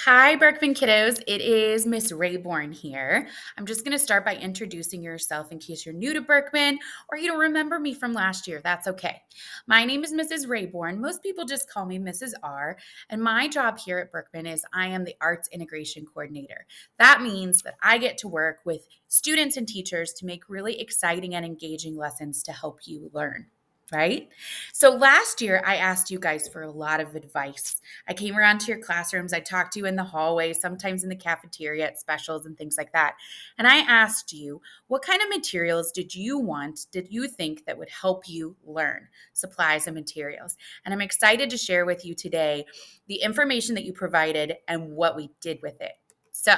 Hi, Berkman kiddos. It is Miss Rayborn here. I'm just going to start by introducing yourself in case you're new to Berkman or you don't remember me from last year. That's okay. My name is Mrs. Rayborn. Most people just call me Mrs. R. And my job here at Berkman is I am the Arts Integration Coordinator. That means that I get to work with students and teachers to make really exciting and engaging lessons to help you learn. Right? So last year, I asked you guys for a lot of advice. I came around to your classrooms. I talked to you in the hallway, sometimes in the cafeteria at specials and things like that. And I asked you, what kind of materials did you think that would help you learn? Supplies and materials. And I'm excited to share with you today the information that you provided and what we did with it. So,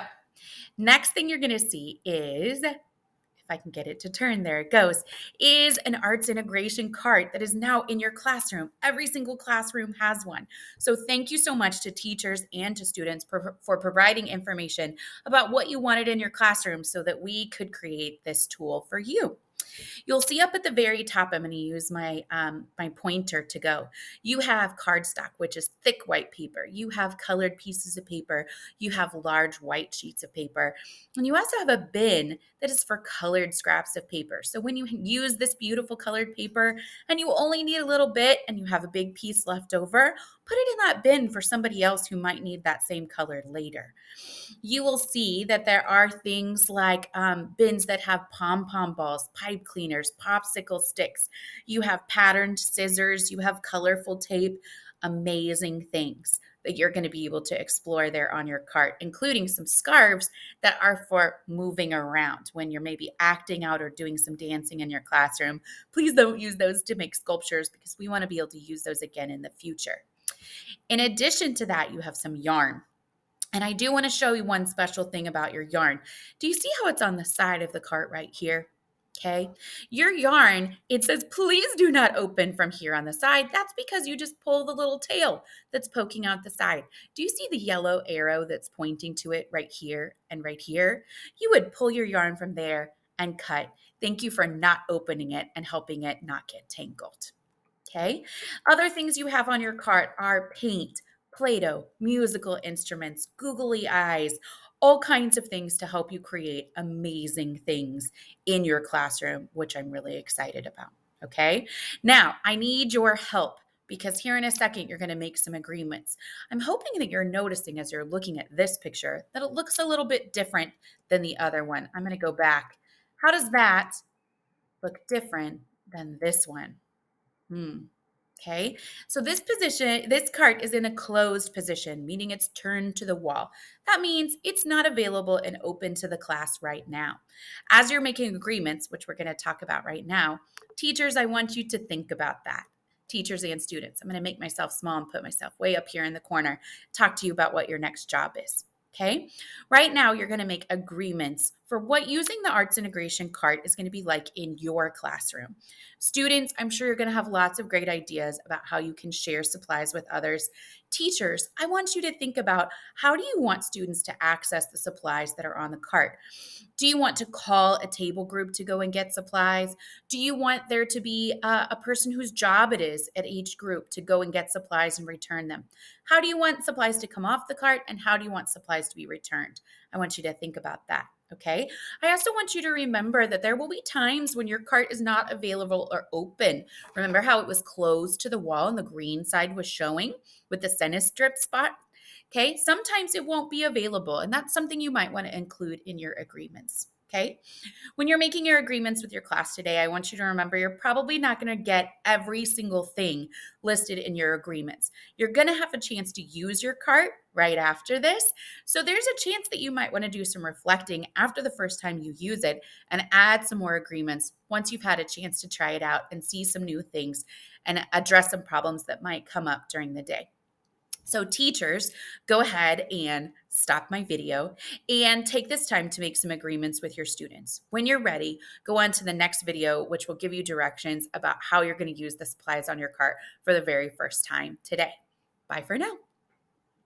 next thing you're going to see is if I can get it to turn, there it goes, is an arts integration cart that is now in your classroom. Every single classroom has one. So thank you so much to teachers and to students for providing information about what you wanted in your classroom so that we could create this tool for you. You'll see up at the very top, I'm going to use my pointer to go. You have cardstock, which is thick white paper. You have colored pieces of paper. You have large white sheets of paper. And you also have a bin that is for colored scraps of paper. So when you use this beautiful colored paper and you only need a little bit and you have a big piece left over, put it in that bin for somebody else who might need that same color later. You will see that there are things like bins that have pom-pom balls, pipe cleaners, popsicle sticks. You have patterned scissors. You have colorful tape. Amazing things that you're going to be able to explore there on your cart, including some scarves that are for moving around when you're maybe acting out or doing some dancing in your classroom. Please don't use those to make sculptures because we want to be able to use those again in the future. In addition to that, you have some yarn. And I do want to show you one special thing about your yarn. Do you see how it's on the side of the cart right here? Okay. Your yarn, it says, please do not open from here on the side. That's because you just pull the little tail that's poking out the side. Do you see the yellow arrow that's pointing to it right here and right here? You would pull your yarn from there and cut. Thank you for not opening it and helping it not get tangled. Okay. Other things you have on your cart are paint, Play-Doh, musical instruments, googly eyes, all kinds of things to help you create amazing things in your classroom, which I'm really excited about. Okay. Now, I need your help because here in a second, you're going to make some agreements. I'm hoping that you're noticing as you're looking at this picture that it looks a little bit different than the other one. I'm going to go back. How does that look different than this one? Okay, so this cart is in a closed position, meaning it's turned to the wall. That means it's not available and open to the class right now. As you're making agreements, which we're going to talk about right now, teachers, I want you to think about that. Teachers and students, I'm going to make myself small and put myself way up here in the corner, talk to you about what your next job is. Okay, right now you're going to make agreements for what using the arts integration cart is going to be like in your classroom. Students, I'm sure you're going to have lots of great ideas about how you can share supplies with others. Teachers, I want you to think about how do you want students to access the supplies that are on the cart? Do you want to call a table group to go and get supplies? Do you want there to be a person whose job it is at each group to go and get supplies and return them? How do you want supplies to come off the cart and how do you want supplies to be returned? I want you to think about that. Okay. I also want you to remember that there will be times when your cart is not available or open. Remember how it was closed to the wall and the green side was showing with the center strip spot? Okay. Sometimes it won't be available, and that's something you might want to include in your agreements. Okay. When you're making your agreements with your class today, I want you to remember you're probably not going to get every single thing listed in your agreements. You're going to have a chance to use your cart right after this. So there's a chance that you might want to do some reflecting after the first time you use it and add some more agreements once you've had a chance to try it out and see some new things and address some problems that might come up during the day. So teachers, go ahead and stop my video and take this time to make some agreements with your students. When you're ready, go on to the next video, which will give you directions about how you're going to use the supplies on your cart for the very first time today. Bye for now.